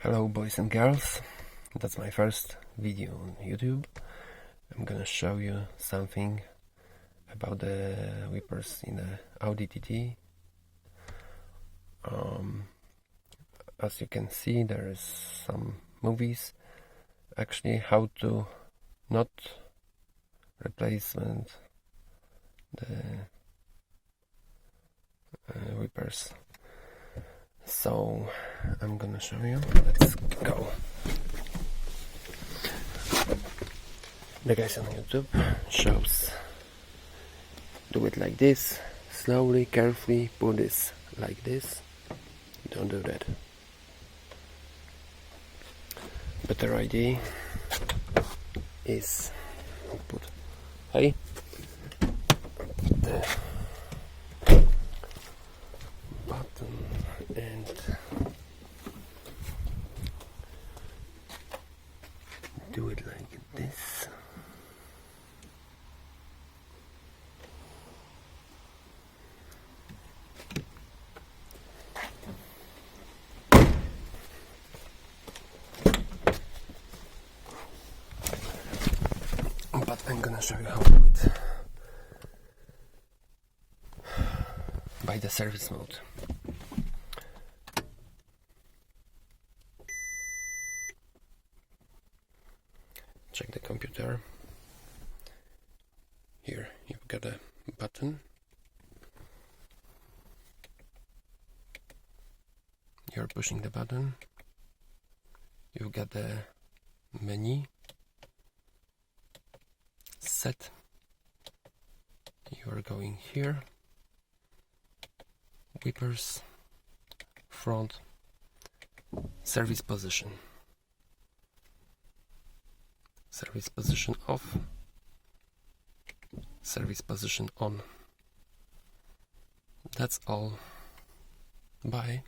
Hello boys and girls, that's my first video on YouTube. I'm gonna show you something about the wipers in the Audi TT. As you can see, there is some movies actually how to not replacement the wipers. So I'm gonna show you. Let's go. The guys on YouTube shows do it like this, slowly, carefully, put this like this. Don't do that. Better idea is put the button and do it like this. But I'm gonna show you how to do it by the service mode. Check the computer. Here you've got a button. You're pushing the button. You've got the menu. Set. You are going here. Wipers. Front. Service position. Service position off. Service position on. That's all. Bye.